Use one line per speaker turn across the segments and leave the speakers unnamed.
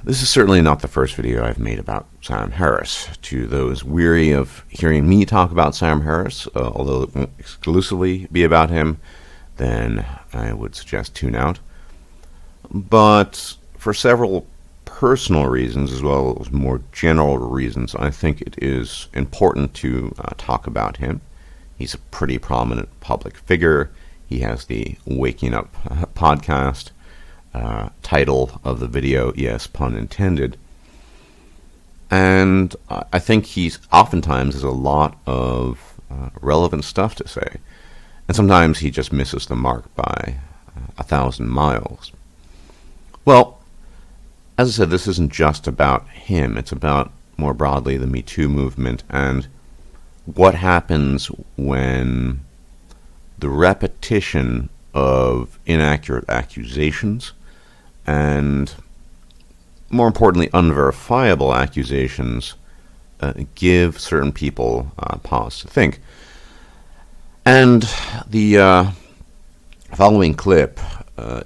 This is certainly not the first video I've made about Sam Harris. To those weary of hearing me talk about Sam Harris, although it won't exclusively be about him, then I would suggest tune out. But for several personal reasons, as well as more general reasons, I think it is important to talk about him. He's a pretty prominent public figure. He has the Waking Up podcast. Title of the video, yes, pun intended. And I think he's oftentimes has a lot of relevant stuff to say. And sometimes he just misses the mark by 1,000 miles. Well, as I said, this isn't just about him. It's about, more broadly, the Me Too movement and what happens when the repetition of inaccurate accusations and, more importantly, unverifiable accusations give certain people pause to think. And the following clip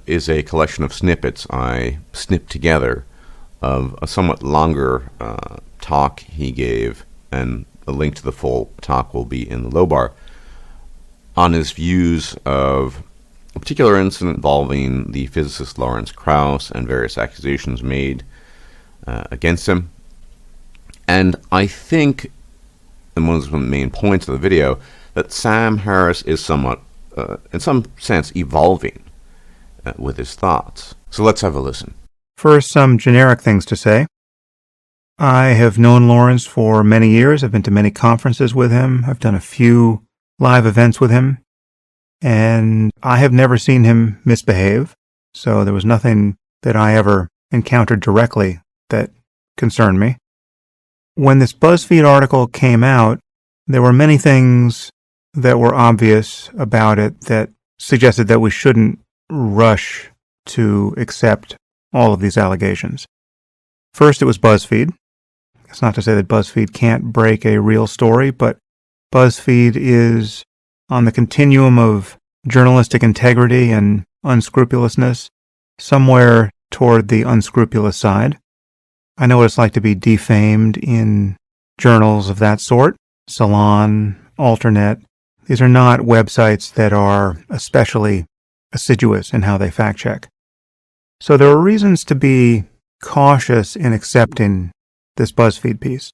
is a collection of snippets I snipped together of a somewhat longer talk he gave, and a link to the full talk will be in the low bar, on his views of a particular incident involving the physicist Lawrence Krauss and various accusations made against him. And I think, and one of the main points of the video, that Sam Harris is somewhat, in some sense, evolving with his thoughts. So let's have a listen.
First, some generic things to say. I have known Lawrence for many years. I've been to many conferences with him. I've done a few live events with him. And I have never seen him misbehave, so there was nothing that I ever encountered directly that concerned me. When this BuzzFeed article came out, there were many things that were obvious about it that suggested that we shouldn't rush to accept all of these allegations. First, it was BuzzFeed. It's not to say that BuzzFeed can't break a real story, but BuzzFeed is on the continuum of journalistic integrity and unscrupulousness, somewhere toward the unscrupulous side. I know what it's like to be defamed in journals of that sort. Salon, Alternet. These are not websites that are especially assiduous in how they fact check. So there are reasons to be cautious in accepting this BuzzFeed piece.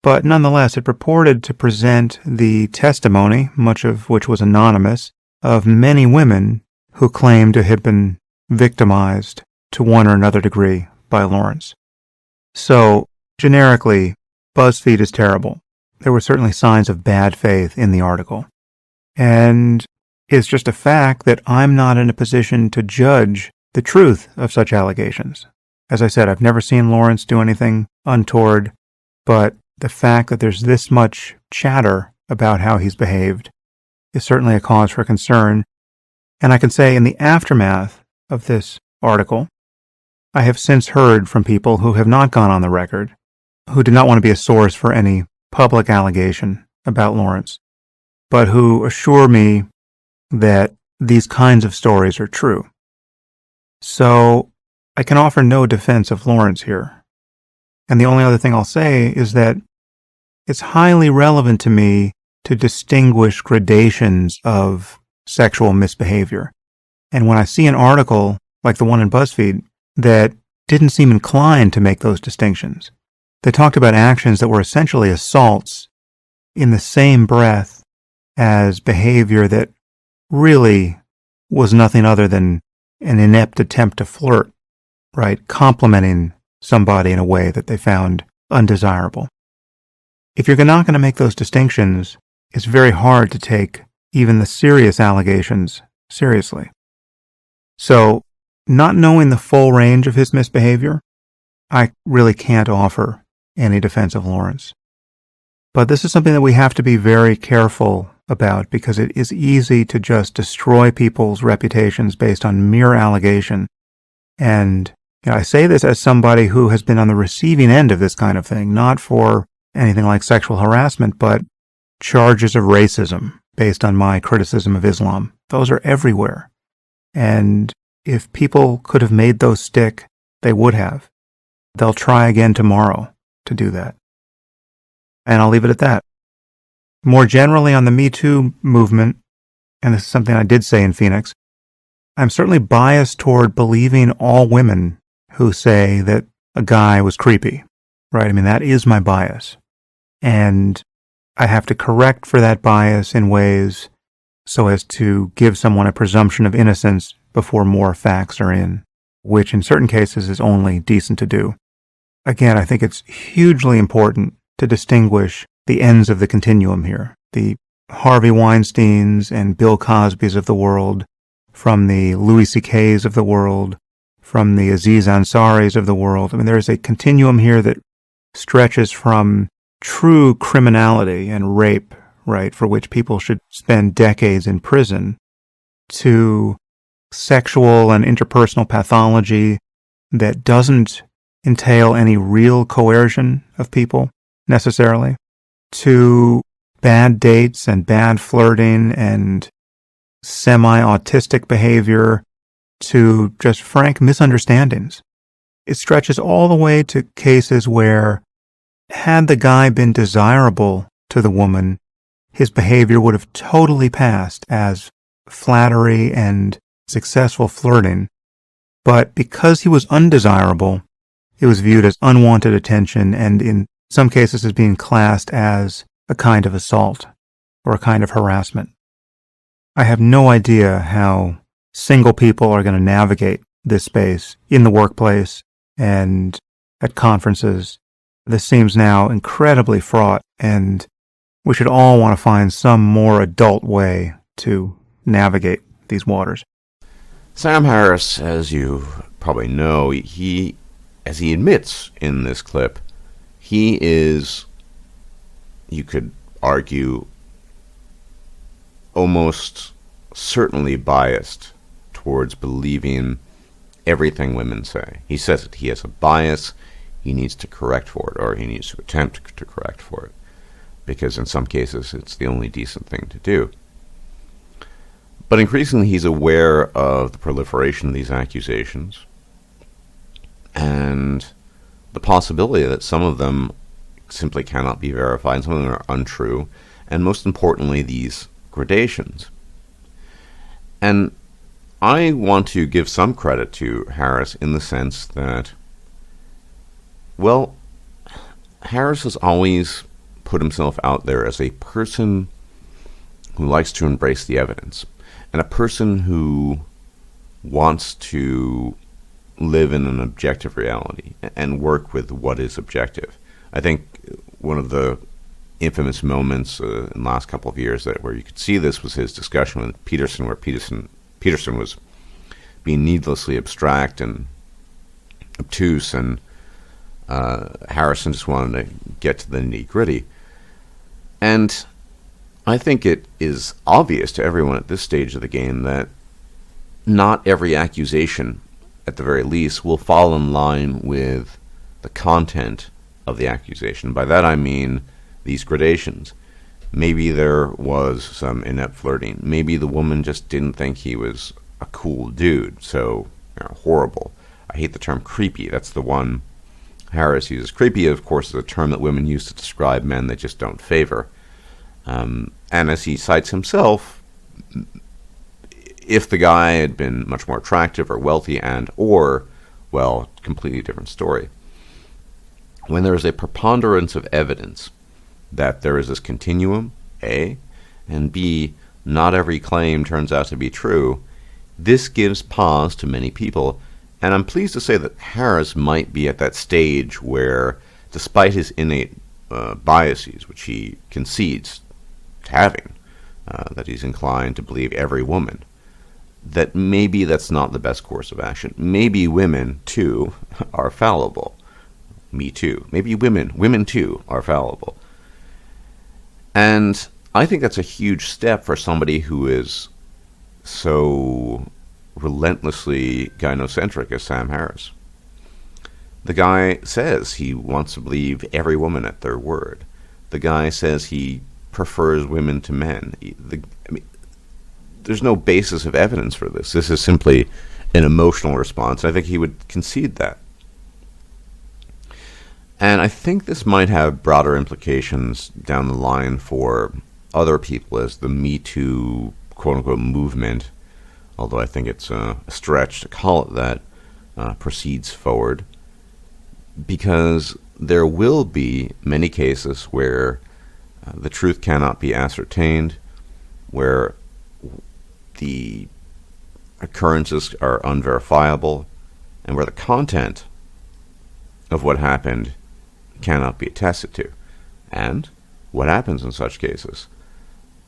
But nonetheless, it purported to present the testimony, much of which was anonymous, of many women who claimed to have been victimized to one or another degree by Lawrence. So, generically, BuzzFeed is terrible. There were certainly signs of bad faith in the article. And it's just a fact that I'm not in a position to judge the truth of such allegations. As I said, I've never seen Lawrence do anything untoward, but the fact that there's this much chatter about how he's behaved is certainly a cause for concern. And I can say in the aftermath of this article, I have since heard from people who have not gone on the record, who did not want to be a source for any public allegation about Lawrence, but who assure me that these kinds of stories are true. So I can offer no defense of Lawrence here. And the only other thing I'll say is that it's highly relevant to me to distinguish gradations of sexual misbehavior. And when I see an article like the one in BuzzFeed that didn't seem inclined to make those distinctions, they talked about actions that were essentially assaults in the same breath as behavior that really was nothing other than an inept attempt to flirt, right? Complimenting somebody in a way that they found undesirable. If you're not going to make those distinctions, it's very hard to take even the serious allegations seriously. So, not knowing the full range of his misbehavior, I really can't offer any defense of Lawrence. But this is something that we have to be very careful about because it is easy to just destroy people's reputations based on mere allegation. And I say this as somebody who has been on the receiving end of this kind of thing, not for anything like sexual harassment, but charges of racism based on my criticism of Islam. Those are everywhere. And if people could have made those stick, they would have. they'll try again tomorrow to do that. And I'll leave it at that. More generally on the Me Too movement, and this is something I did say in Phoenix, I'm certainly biased toward believing all women who say that a guy was creepy, right? I mean, that is my bias. And I have to correct for that bias in ways so as to give someone a presumption of innocence before more facts are in, which in certain cases is only decent to do. Again, I think it's hugely important to distinguish the ends of the continuum here. The Harvey Weinsteins and Bill Cosbys of the world, from the Louis C.K.'s of the world, from the Aziz Ansari's of the world. I mean, there is a continuum here that stretches from true criminality and rape, right, for which people should spend decades in prison, to sexual and interpersonal pathology that doesn't entail any real coercion of people necessarily, to bad dates and bad flirting and semi-autistic behavior, to just frank misunderstandings. It stretches all the way to cases where, had the guy been desirable to the woman, his behavior would have totally passed as flattery and successful flirting. But because he was undesirable, it was viewed as unwanted attention and in some cases as being classed as a kind of assault or a kind of harassment. I have no idea how single people are going to navigate this space in the workplace and at conferences. This seems now incredibly fraught, and we should all want to find some more adult way to navigate these waters.
Sam Harris, as you probably know, as he admits in this clip, he is, you could argue, almost certainly biased towards believing everything women say. He says it. He has a bias. He needs to correct for it, or he needs to attempt to correct for it, because in some cases it's the only decent thing to do. But increasingly he's aware of the proliferation of these accusations and the possibility that some of them simply cannot be verified, some of them are untrue, and most importantly, these gradations. And I want to give some credit to Harris in the sense that, well, Harris has always put himself out there as a person who likes to embrace the evidence, and a person who wants to live in an objective reality and work with what is objective. I think one of the infamous moments in the last couple of years where you could see this was his discussion with Peterson, where Peterson was being needlessly abstract and obtuse, and Harrison just wanted to get to the nitty-gritty. And I think it is obvious to everyone at this stage of the game that not every accusation, at the very least, will fall in line with the content of the accusation. By that I mean these gradations. Maybe there was some inept flirting. Maybe the woman just didn't think he was a cool dude, so horrible. I hate the term creepy. That's the one Harris uses. Creepy, of course, is a term that women use to describe men they just don't favor. And as he cites himself, if the guy had been much more attractive or wealthy or, well, completely different story. When there is a preponderance of evidence that there is this continuum, A, and B, not every claim turns out to be true, this gives pause to many people. And I'm pleased to say that Harris might be at that stage where, despite his innate biases, which he concedes to having, that he's inclined to believe every woman, that maybe that's not the best course of action. Maybe women, too, are fallible. Me too. Maybe women too, are fallible. And I think that's a huge step for somebody who is so relentlessly gynocentric as Sam Harris. The guy says he wants to believe every woman at their word. The guy says he prefers women to men. There's no basis of evidence for this. This is simply an emotional response. I think he would concede that. And I think this might have broader implications down the line for other people as the Me Too quote-unquote movement, although I think it's a stretch to call it that, proceeds forward, because there will be many cases where the truth cannot be ascertained, where the occurrences are unverifiable, and where the content of what happened cannot be attested to. And what happens in such cases?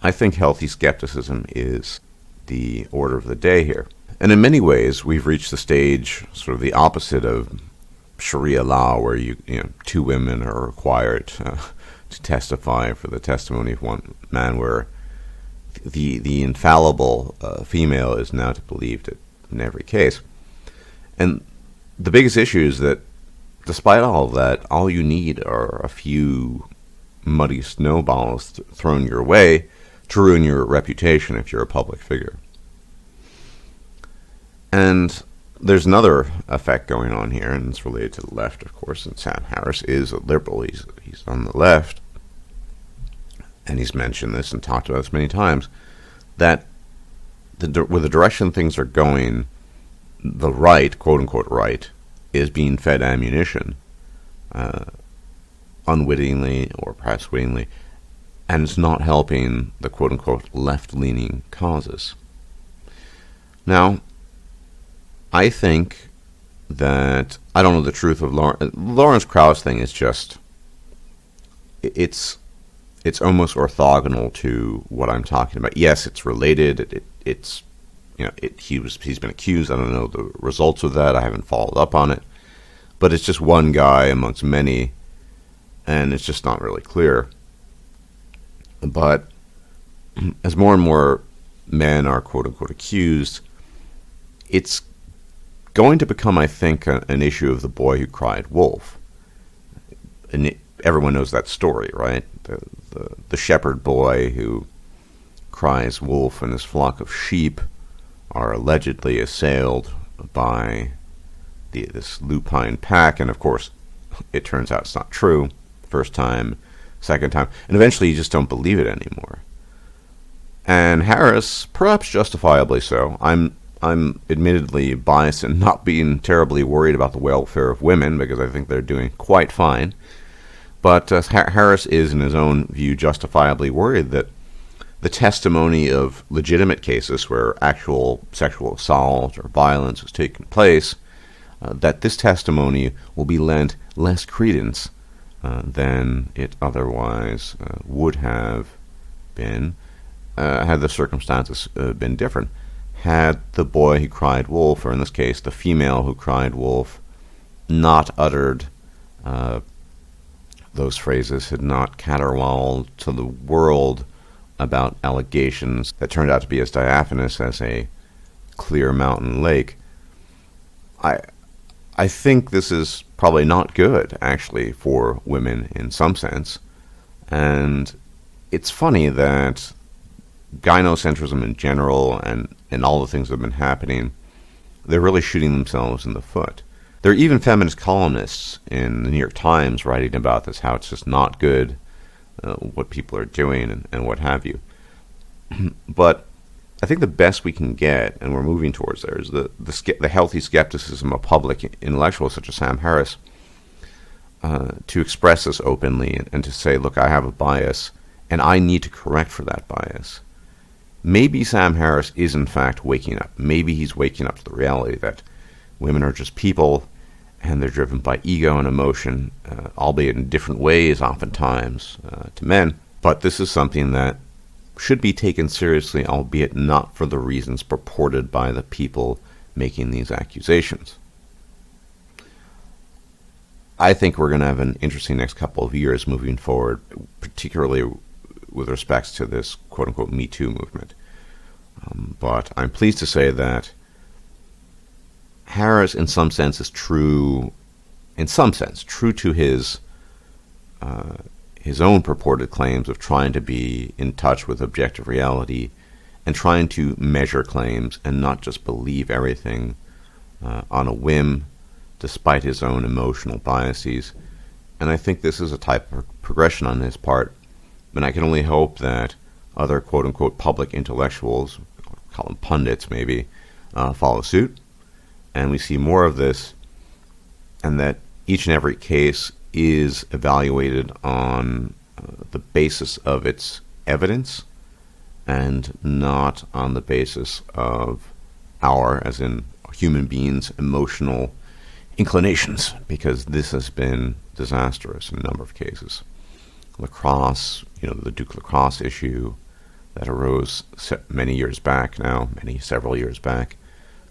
I think healthy skepticism is the order of the day here. And in many ways, we've reached the stage, sort of the opposite of Sharia law, where two women are required to testify for the testimony of one man, where the infallible female is now to be believed in every case. And the biggest issue is that despite all of that, all you need are a few muddy snowballs thrown your way to ruin your reputation if you're a public figure. And there's another effect going on here, and it's related to the left, of course, and Sam Harris is a liberal. He's on the left, and he's mentioned this and talked about this many times, that with the direction things are going, the right, quote-unquote right, is being fed ammunition, unwittingly or perhaps wittingly, and it's not helping the quote-unquote left-leaning causes. Now, I think that, I don't know the truth of Lawrence Krauss thing is just, it's almost orthogonal to what I'm talking about. Yes, it's related. It's he's been accused. I don't know the results of that. I haven't followed up on it. But it's just one guy amongst many, and it's just not really clear. But as more and more men are quote-unquote accused, it's going to become, I think, an issue of the boy who cried wolf. And everyone knows that story, right? The shepherd boy who cries wolf, and his flock of sheep are allegedly assailed by this lupine pack, and of course it turns out it's not true. First time, second time, and eventually you just don't believe it anymore. And Harris, perhaps justifiably so, I'm admittedly biased in not being terribly worried about the welfare of women, because I think they're doing quite fine. But Harris is, in his own view, justifiably worried that the testimony of legitimate cases where actual sexual assault or violence has taken place, that this testimony will be lent less credence than it otherwise would have been had the circumstances been different. Had the boy who cried wolf, or in this case the female who cried wolf, not uttered those phrases, had not caterwauled to the world about allegations that turned out to be as diaphanous as a clear mountain lake, I think this is probably not good, actually, for women in some sense. And it's funny that gynocentrism in general and all the things that have been happening, they're really shooting themselves in the foot. There are even feminist columnists in the New York Times writing about this, how it's just not good, what people are doing and what have you. But I think the best we can get, and we're moving towards there, is the healthy skepticism of public intellectuals such as Sam Harris, to express this openly and to say, look, I have a bias, and I need to correct for that bias. Maybe Sam Harris is in fact waking up. Maybe he's waking up to the reality that women are just people, and they're driven by ego and emotion, albeit in different ways oftentimes to men. But this is something that should be taken seriously, albeit not for the reasons purported by the people making these accusations. I think we're going to have an interesting next couple of years moving forward, particularly with respects to this quote-unquote Me Too movement. But I'm pleased to say that Harris, in some sense, is true to his own purported claims of trying to be in touch with objective reality and trying to measure claims and not just believe everything on a whim, despite his own emotional biases. And I think this is a type of progression on his part. And I can only hope that other quote-unquote public intellectuals, call them pundits maybe, follow suit. And we see more of this, and that each and every case is evaluated on the basis of its evidence and not on the basis of our, as in human beings, emotional inclinations, because this has been disastrous in a number of cases. Lacrosse, the Duke lacrosse issue that arose many years back now, several years back,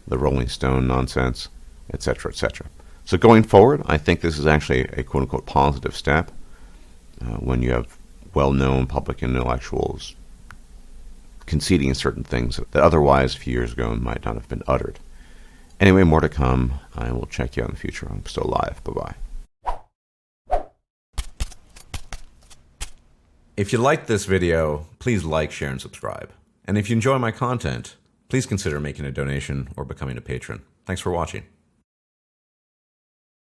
the Rolling Stone nonsense, etc., etc. So going forward, I think this is actually a quote-unquote positive step when you have well-known public intellectuals conceding certain things that otherwise a few years ago might not have been uttered. Anyway, more to come. I will check you out in the future. I'm still live. Bye-bye.
If you liked this video, please like, share, and subscribe. And if you enjoy my content, please consider making a donation or becoming a patron. Thanks for watching.